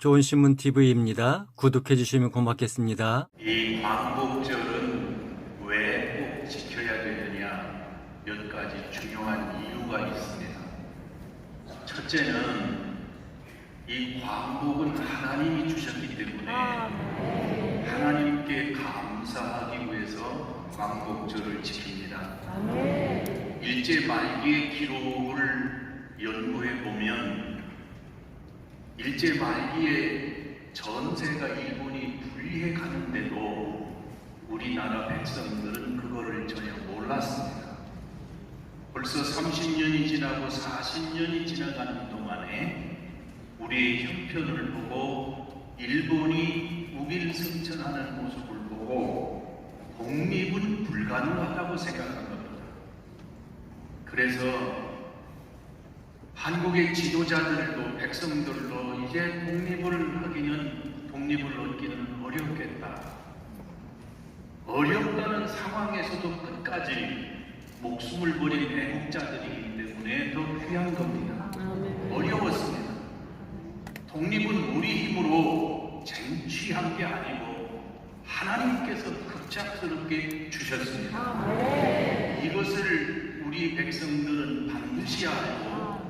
좋은 신문 TV입니다. 구독해 주시면 고맙겠습니다. 이 광복절은 왜 꼭 지켜야 되느냐, 몇 가지 중요한 이유가 있습니다. 첫째는 이 광복은 하나님이 주셨기 때문에 하나님께 감사하기 위해서 광복절을 지킵니다. 일제 말기의 기록을 연구해 보면 일제 말기에 전세가 일본이 분리해 가는데도 우리나라 백성들은 그거를 전혀 몰랐습니다. 벌써 30년이 지나고 40년이 지나가는 동안에 우리의 형편을 보고 일본이 우길승천하는 모습을 보고 독립은 불가능하다고 생각한 겁니다. 그래서 한국의 지도자들도 백성들도 이제 독립을 얻기는 어렵겠다. 어렵다는 상황에서도 끝까지 목숨을 버린 애국자들이기 때문에 더 귀한 겁니다. 어려웠습니다. 독립은 우리 힘으로 쟁취한 게 아니고 하나님께서 급작스럽게 주셨습니다. 이것을 우리 백성들은 반드시 알고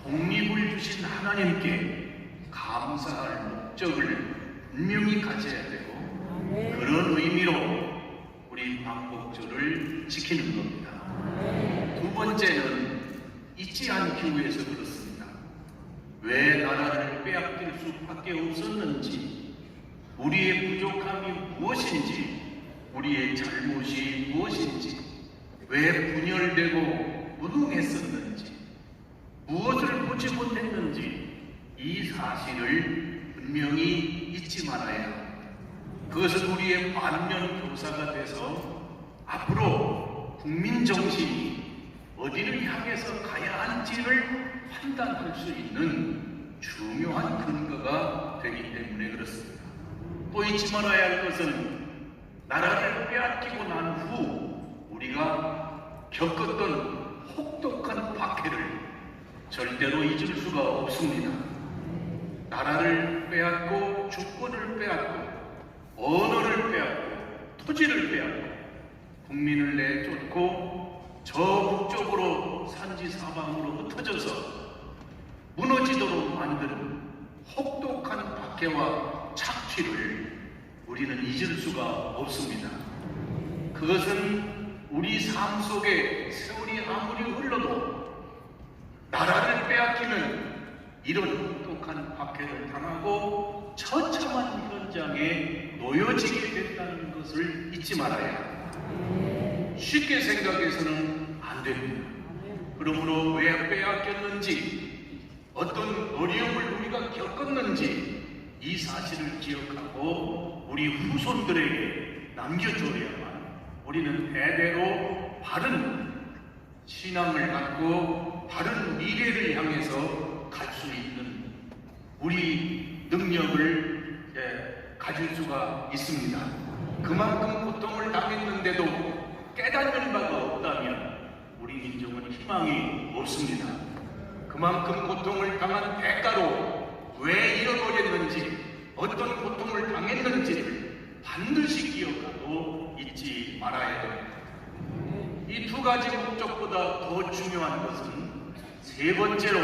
독립을 주신 하나님께 감사할 목적을 분명히 가져야 되고 그런 의미로 우리 광복절을 지키는 겁니다. 두 번째는 잊지 않기 위해서 그렇습니다. 왜 나라를 빼앗길 수밖에 없었는지, 우리의 부족함이 무엇인지, 우리의 잘못이 무엇인지, 왜 분열되고 무능했었는지, 무엇을 보지 못했는지 이 사실을 분명히 잊지 말아야 합니다. 그것은 우리의 반면 교사가 돼서 앞으로 국민정신이 어디를 향해서 가야 할지를 판단할 수 있는 중요한 근거가 되기 때문에 그렇습니다. 또 잊지 말아야 할 것은 나라를 빼앗기고 난 후 우리가 겪었던 혹독한 박해를 절대로 잊을 수가 없습니다. 나라를 빼앗고 주권을 빼앗고 언어를 빼앗고 토지를 빼앗고 국민을 내쫓고 저 북쪽으로 산지사방으로 흩어져서 무너지도록 만든 혹독한 박해와 착취를 우리는 잊을 수가 없습니다. 그것은 우리 삶 속에 세월이 아무리 흘러도 나라를 빼앗기는 이런 혹독한 박해를 당하고 처참한 현장에 놓여지게 된다는 것을 잊지 말아야 합니다. 쉽게 생각해서는 안 됩니다. 그러므로 왜 빼앗겼는지, 어떤 어려움을 우리가 겪었는지 이 사실을 기억하고 우리 후손들에게 남겨줘야만 우리는 대대로 바른 신앙을 갖고 바른 미래를 향해서 갈 수 있는 우리 능력을 가질 수가 있습니다. 그만큼 고통을 당했는데도 깨닫는 바가 없다면 우리 민족은 희망이 없습니다. 그만큼 고통을 당한 대가로 왜 잃어버렸는지, 어떤 고통을 당했는지를 반드시 기억하고 잊지 말아야 됩니다. 이 두 가지 목적보다 더 중요한 것은 세 번째로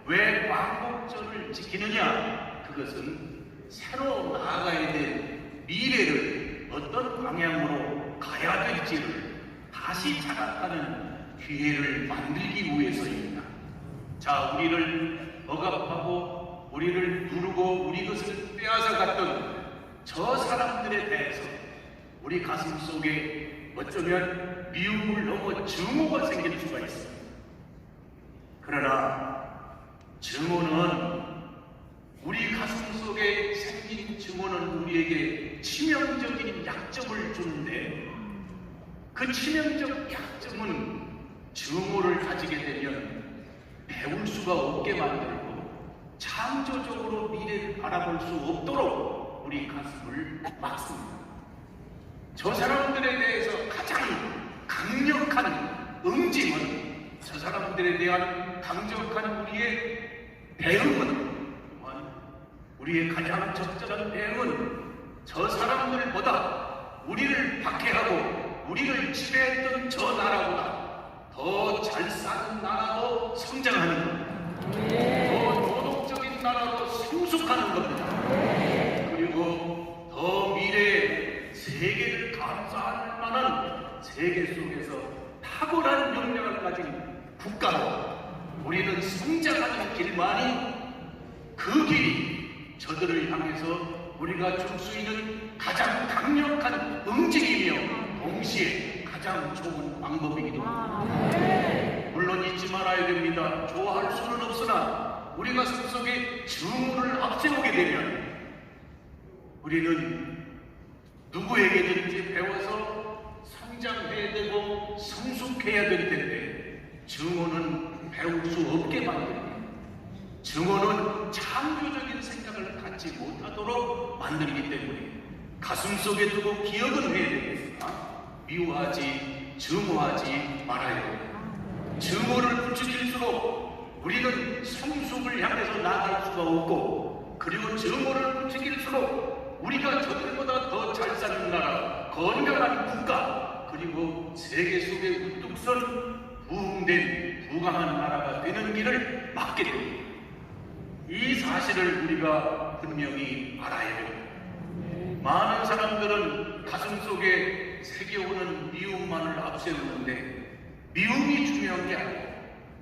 왜 광복절을 지키느냐, 그것은 새로 나아가야 될 미래를 어떤 방향으로 가야 될지를 다시 자각하는 기회를 만들기 위해서입니다. 자, 우리를 억압하고 우리를 누르고 우리 것을 빼앗아 갔던 저 사람들에 대해서 우리 가슴 속에 어쩌면 미움을 넘어 증오가 생길 수가 있습니다. 그러나 증오는, 우리 가슴 속에 생긴 증오는 우리에게 치명적인 약점을 주는데, 그 치명적 약점은 증오를 가지게 되면 배울 수가 없게 만들고 창조적으로 미래를 바라볼 수 없도록 우리 가슴을 막습니다. 저 사람들에 대해서 가장 강력한 응징은, 저 사람들에 대한 강력한 우리의 대응은 또한 우리의 가장 적절한 대응은 저 사람들보다 우리를 박해하고 우리를 지배했던 저 나라보다 더 잘 사는 나라로 성장하는 겁니다. 더 도덕적인 나라로 성숙하는 겁니다. 그리고 더 미래에 세계를 감싸할 만한 세계 속에서 탁월한 역량을 가진 국가로 우리는 성장하는 길만이 그 길이 저들을 향해서 우리가 줄 수 있는 가장 강력한 응징이며 동시에 가장 좋은 방법이기도 합니다. 물론 잊지 말아야 됩니다. 좋아할 수는 없으나 우리가 속속에 증오를 앞세우게 되면 우리는 누구에게든지 배워서 성장해야 되고 성숙해야 될 텐데 증오는 배울 수 없게 만듭니다. 증오는 창조적인 생각을 갖지 못하도록 만들기 때문에 가슴속에 두고 기억은 해야 되겠으나 미워하지, 증오하지 말아야 됩니다. 증오를 부추길수록 우리는 성숙을 향해서 나아갈 수가 없고, 그리고 증오를 부추길수록 우리가 저들보다 더 잘 사는 나라, 건강한 국가, 그리고 세계 속에 우뚝 선 부흥된 부강한 나라가 되는 길을 막게 됩니다. 이 사실을 우리가 분명히 알아야 됩니다. 많은 사람들은 가슴속에 새겨오는 미움만을 앞세우는데 미움이 중요한 게 아니에요.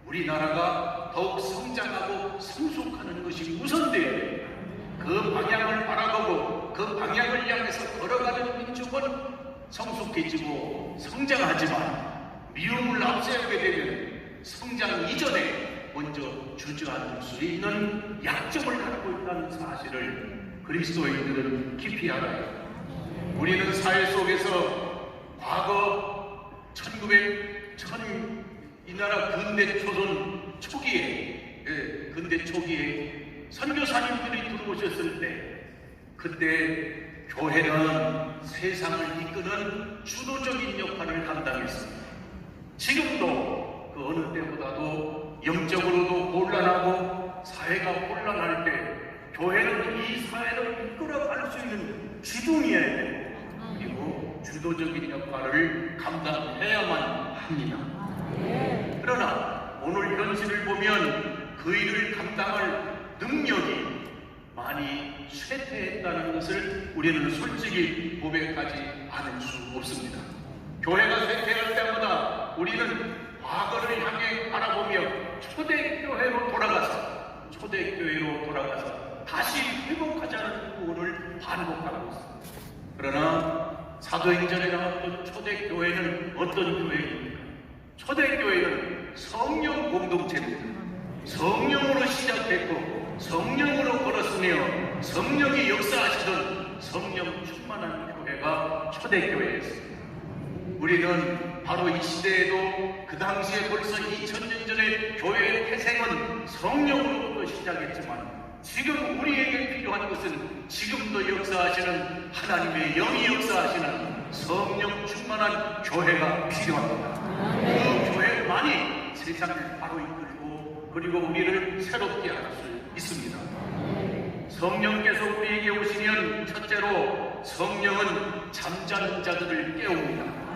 우리나라가 더욱 성장하고 성숙하는 것이 우선돼야 됩니다. 그 방향을 바라보고 그 방향을 향해서 걸어가는 민족은 성숙해지고 성장하지만 미움을 앞세우게 되면 성장 이전에 먼저 주저앉을 수 있는 약점을 갖고 있다는 사실을 그리스도인들은 깊이 알아야 합니다. 우리는 사회 속에서 과거 이 나라 근대 초선 초기에, 근대 초기에 선교사님들이 들어오셨을 때, 그때 교회는 세상을 이끄는 주도적인 역할을 감당했습니다. 지금도 그 어느 때보다도 영적으로도 곤란하고 사회가 혼란할 때 교회는 이 사회를 이끌어갈 수 있는 주둥이어야 되고, 그리고 주도적인 역할을 감당해야만 합니다. 그러나 오늘 현실을 보면 그 일을 감당할 능력이 많이 쇠퇴했다는 것을 우리는 솔직히 고백하지 않을 수 없습니다. 교회가 쇠퇴할 때마다 우리는 과거를 향해 바라보며 초대교회로 돌아가서 다시 회복하자는 구원을 반복하고 있습니다. 그러나 사도행전에 나왔던 초대교회는 어떤 교회입니까? 초대교회는 성령 공동체입니다. 성령으로 시작했고 성령으로 걸었으며 성령이 역사하시던 성령 충만한 교회가 초대교회였습니다. 우리는 바로 이 시대에도 그 당시에 벌써 2000년 전에 교회의 태생은 성령으로부터 시작했지만 지금 우리에게 필요한 것은 지금도 역사하시는 하나님의 영이 역사하시는 성령 충만한 교회가 필요합니다. 그 교회만이 세상을 바로 이끌고 그리고 우리를 새롭게 할 수 있습니다. 성령께서 우리에게 오시면 첫째로 성령은 잠자는 자들을 깨웁니다.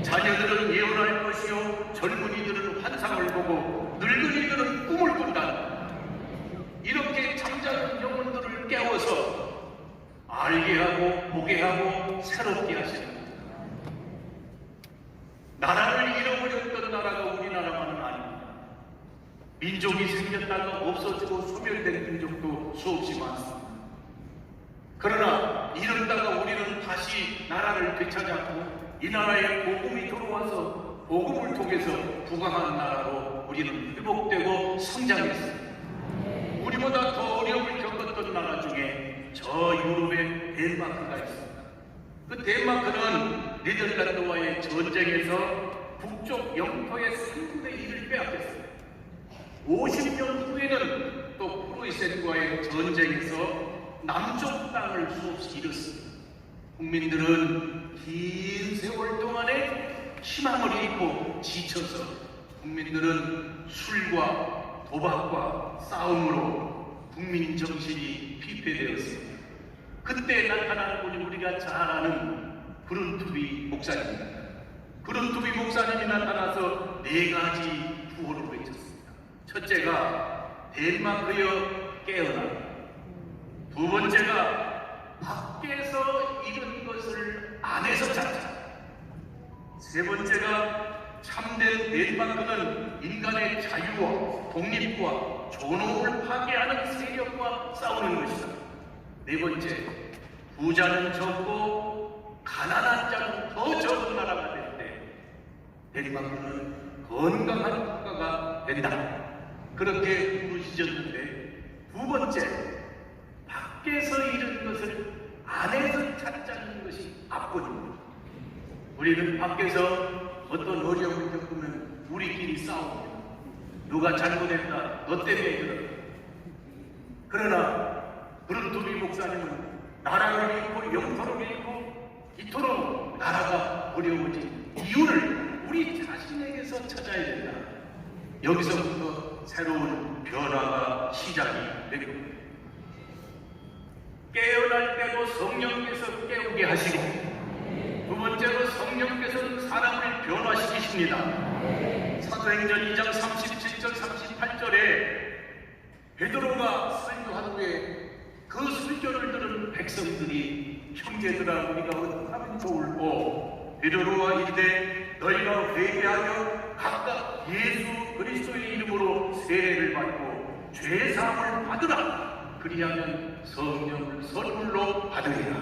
자녀들은 예언할 것이요 젊은이들은 환상을 보고 늙은이들은 꿈을 꾼다. 이렇게 잠자는 영혼들을 깨워서 알게 하고 보게 하고 새롭게 하시는 겁니다. 나라를 잃어버렸던 나라가 우리나라만은 아닙니다. 민족이 생겼다가 없어지고 소멸된 민족도 수없이 많습니다. 그러나 이러다가 우리는 다시 나라를 되찾았고 이 나라에 복음이 들어와서 복음을 통해서 부강한 나라로 우리는 회복되고 성장했습니다. 우리보다 더 어려움을 겪었던 나라 중에 저 유럽의 덴마크가 있습니다. 그 덴마크는 네덜란드와의 전쟁에서 북쪽 영토의 3분의 1을 빼앗겼습니다. 50년 후에는 또 프로이센과의 전쟁에서 남쪽 땅을 수없이 잃었습니다. 국민들은 긴 세월 동안에 희망을 잃고 지쳐서 국민들은 술과 도박과 싸움으로 국민 정신이 피폐되었습니다. 그때 나타난 분이 우리가 잘 아는 브룬투비 목사님입니다. 브룬투비 목사님이 나타나서 4가지 구호를 외쳤습니다. 첫째가 덴마크여 깨어나, 두 번째가 밖에서 이런 것을 안에서 찾자, 세 번째가 참된 덴마크는 인간의 자유와 독립과 존엄을 파괴하는 세력과 싸우는 것이다. 네 번째, 부자는 적고 가난한 자는 더 적은 나라가 될 때 덴마크는 건강한 국가가 된다. 그렇게 부르짖었는데, 두 번째, 밖에서 이런 것을 안에서 찾자는 것이 앞번입니다. 우리는 밖에서 어떤 어려움을 겪으면 우리끼리 싸웁니다. 누가 잘못했다, 너 때문에 그렇다. 그러나 브룬투비 목사님은 나라를 잃고 영토를 잃고 이토록 나라가 어려워진 이유를 우리 자신에게서 찾아야 된다. 여기서부터 새로운 변화가 시작이 되는 겁니다. 깨어날 때도 성령께서 깨우게 하시고, 두 번째로 성령께서는 사람을 변화시키십니다. 사도행전 2장 37절 38절에 베드로가 설교한 후에 그 설교를 들은 백성들이, 형제들아 우리가 어떻게 하면 좋을꼬? 베드로와 이르되 너희가 회개하여 각각 예수 그리스도의 이름으로 세례를 받고 죄사함을 받으라. 그리하면 성령을 선물로 받으리라.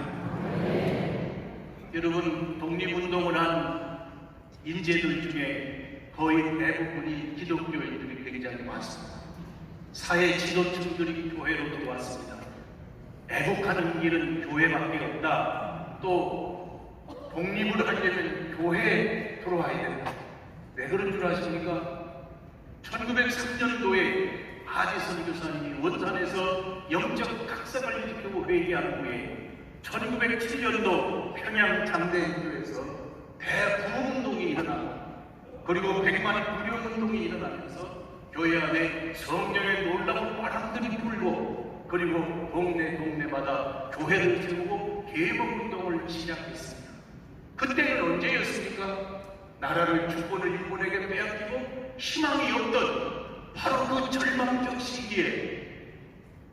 여러분, 독립운동을 한 인재들 중에 거의 대부분이 기독교인들이 굉장히 많습니다. 사회 지도층들이 교회로 들어왔습니다. 애국하는 일은 교회밖에 없다. 또 독립을 하려면 교회에 들어와야 된다. 왜 그런 줄 아십니까? 1903년도에 하지선 교사님이 원산에서 영적 각성을 일으키고 회개한 후에 1907년도 평양 장대교에서 대부흥운동이 일어나고, 그리고 백만 불교운동이 일어나면서 교회 안에 성령의 놀라운 바람들이 불고, 그리고 동네마다 교회를 세우고 개복운동을 시작했습니다. 그때는 언제였습니까? 나라를 주권을 일본에게 빼앗기고 희망이 없던 바로 그 절망적 시기에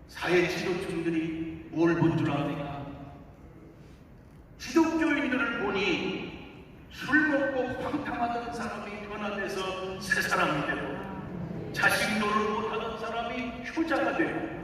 사회 지도층들이 뭘 본 줄 압니까? 기독교인들을 보니 술 먹고 방탕하던 사람이 변화돼서 새 사람이 되고, 자식 노릇 못하던 사람이 효자가 되고,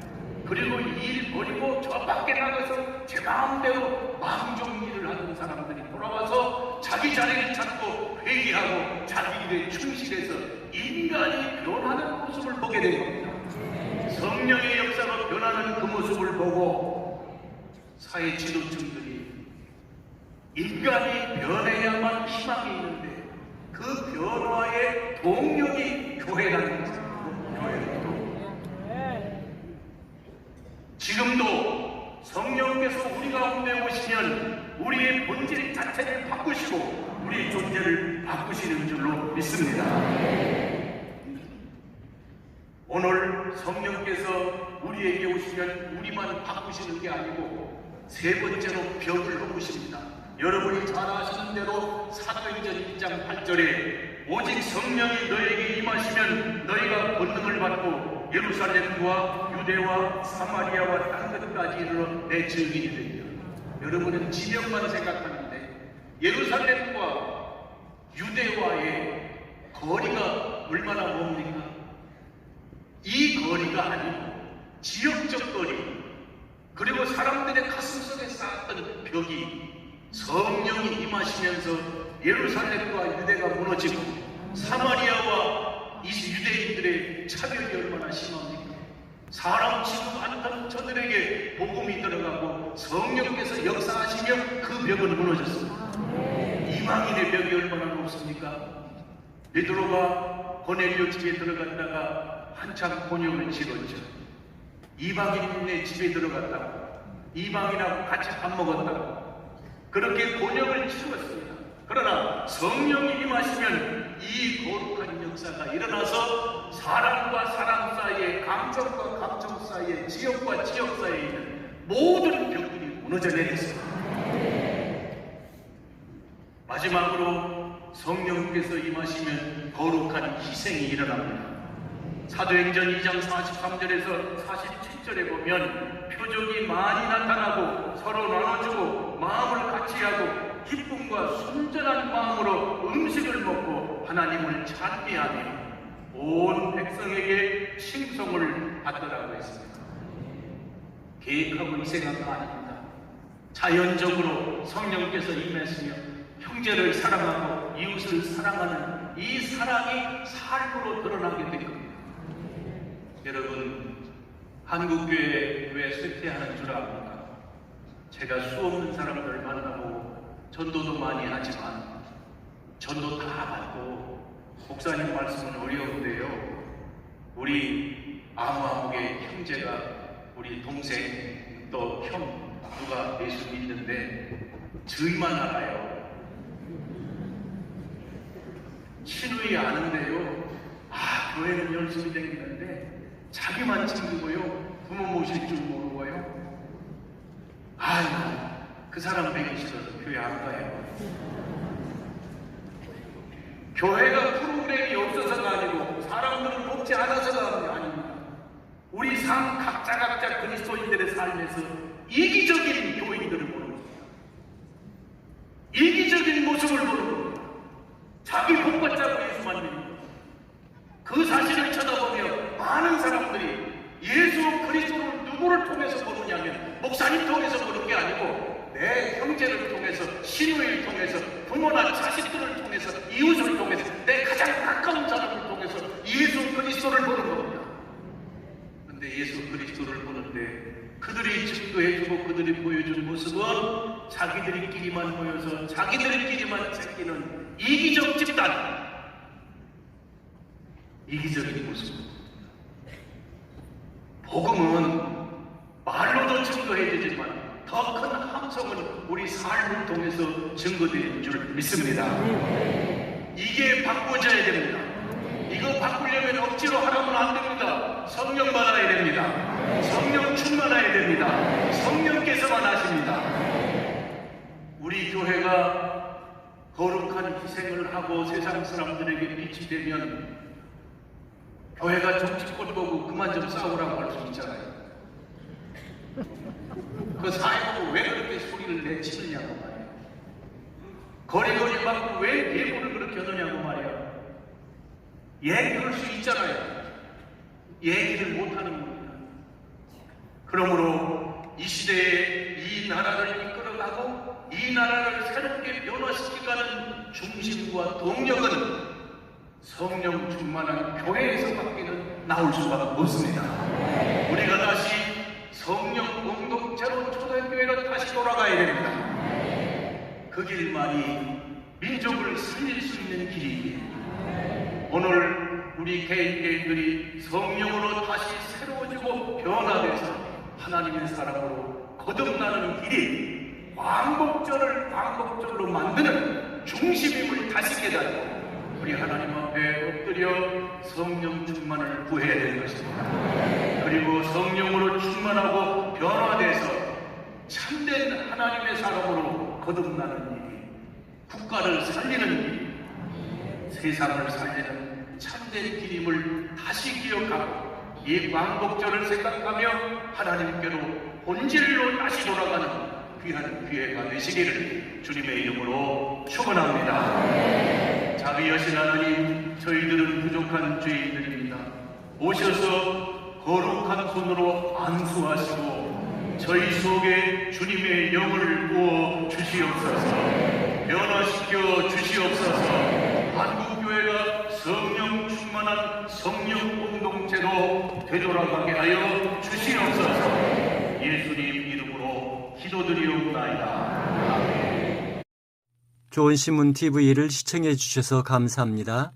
그리고 일 버리고 저 밖에 나가서 제 마음대로 망종 일을 하던 사람들이 돌아와서 자기 자리를 찾고 회개하고 자기 일에 충실해서 인간이 변하는 모습을 보게 된 겁니다. 성령의 역사가 변하는 그 모습을 보고 사회 지도층들이 인간이 변해야만 희망이 있는데 그 변화의 동력이 교회라는 것입니다. 지금도 성령께서 우리 가운데 오시면 우리의 본질 자체를 바꾸시고 우리의 존재를 바꾸시는 줄로 믿습니다. 오늘 성령께서 우리에게 오시면 우리만 바꾸시는 게 아니고 세 번째로 벽을 넘으십니다. 여러분이 잘 아시는 대로 사도행전 1장 8절에 오직 성령이 너에게 임하시면 너희가 권능을 받고 예루살렘과 유대와 사마리아와 땅 끝까지 이르러 내 증인이 되리라. 여러분은 지명만 생각하는데 예루살렘과 유대와의 거리가 얼마나 멉니까? 이 거리가 아니고 지역적 거리, 그리고 사람들의 가슴 속에 쌓았던 벽이 성령이 임하시면서 예루살렘과 유대가 무너지고 사마리아와 이 유대인들의 차별이 얼마나 심합니까? 사람 취급 않던 저들에게 복음이 들어가고 성령께서 역사하시며 그 벽은 무너졌습니다. 이방인의 벽이 얼마나 높습니까? 베드로가 고넬료 집에 들어갔다가 한참 곤욕을 치렀죠. 이방인의 집에 들어갔다고, 이방인하고 같이 밥 먹었다고 그렇게 곤욕을 치렀습니다. 그러나 성령이 임하시면 이 거룩한 역사가 일어나서 사람과 사람 사이에, 감정과 감정 사이에, 지역과 지역 사이에 있는 모든 벽들이 무너져 내렸습니다. 마지막으로 성령께서 임하시면 거룩한 희생이 일어납니다. 사도행전 2장 43절에서 47절에 보면 표적이 많이 나타나고 서로 나눠주고 마음을 같이 하고 기쁨과 순전한 마음으로 음식을 먹고 하나님을 찬미하며 온 백성에게 칭송을 받더라고 했습니다. 계획하고 희생한 거 아닙니다. 자연적으로 성령께서 임했으며 형제를 사랑하고 이웃을 사랑하는 이 사랑이 삶으로 드러나게 된 겁니다. 여러분, 한국교회 왜 쇠퇴하는 줄 압니까? 제가 수없는 사람들을 만나고 전도도 많이 하지만 전도 다 받고 목사님 말씀은 어려운데요. 우리 아무아무개 형제가 우리 동생 또 형 누가 예수 믿는데 저희만 알아요. 친구이 아는데요. 교회는 열심히 다니는데 자기만 챙기고요. 부모 모실 줄 모르고요. 그 사람 뵈기 싫어서 교회 안 가요. 교회가 프로그램이 없어서가 아니고 사람들은 뽑지 않아서가 아닙니다. 우리 삶 각자 그리스도인들의 삶에서 이기적인 교인들을 보는 겁니다. 이기적인 모습을 보는 겁니다. 자기 복 받자고 예수만 믿는 겁니다. 그 사실을 쳐다보며 많은 사람들이 예수 그리스도를 누구를 통해서 보느냐면 목사님 통해서 보는 게 아니고 내 형제를 통해서, 신우를 통해서, 부모나 자식들을 통해서, 이웃을 통해서, 내 가장 가까운 사람을 통해서 예수 그리스도를 보는 겁니다. 그런데 예수 그리스도를 보는데 그들이 증거해주고 그들이 보여준 모습은 자기들끼리만 보여서 자기들끼리만 챙기는 이기적 집단, 이기적인 모습. 복음은 말로도 증거해주지만 더 큰 함성은 우리 삶을 통해서 증거되는 줄 믿습니다. 이게 바꿔져야 됩니다. 이거 바꾸려면 억지로 하라면 안 됩니다. 성령 받아야 됩니다. 성령 충만해야 됩니다. 성령께서만 하십니다. 우리 교회가 거룩한 희생을 하고 세상 사람들에게 빛이 되면 교회가 정치권 보고 그만 좀 싸우라고 할 수 있잖아요. 그 사회보고 왜 그렇게 소리를 내치느냐고 말이야. 거리거리 받고 왜 예고를 그렇게 하느냐고 말이야. 얘기할 수 있잖아요. 얘기를 못하는 겁니다. 그러므로 이 시대에 이 나라를 이끌어가고 이 나라를 새롭게 변화시키가는 중심과 동력은 성령 충만한 교회에서밖에는 나올 수가 없습니다. 우리가 다시 성령 공동체로 초대교회로 다시 돌아가야 됩니다. 그 길만이 민족을 살릴 수 있는 길이기에 오늘 우리 개인들이 성령으로 다시 새로워지고 변화돼서 하나님의 사랑으로 거듭나는 길이 광복절을 광복절로 만드는 중심임을 다시 깨닫고 우리 하나님 앞에 엎드려 성령 충만을 구해야 되는 것입니다. 그리고 성령으로 충만하고 변화돼서 참된 하나님의 사람으로 거듭나는 일이, 국가를 살리는 일, 세상을 살리는 참된 길임을 다시 기억하고 이 광복절을 생각하며 하나님께로 본질로 다시 돌아가는 귀한 기회가 되시기를 주님의 이름으로 축원합니다. 자비하신 하나님, 저희들은 부족한 죄인들입니다. 오셔서 거룩한 손으로 안수하시고 저희 속에 주님의 영을 부어 주시옵소서. 변화시켜 주시옵소서. 한국교회가 성령 충만한 성령 공동체로 되돌아가게 하여 주시옵소서. 예수님 이름으로 기도드리옵나이다. 좋은 신문 TV를 시청해 주셔서 감사합니다.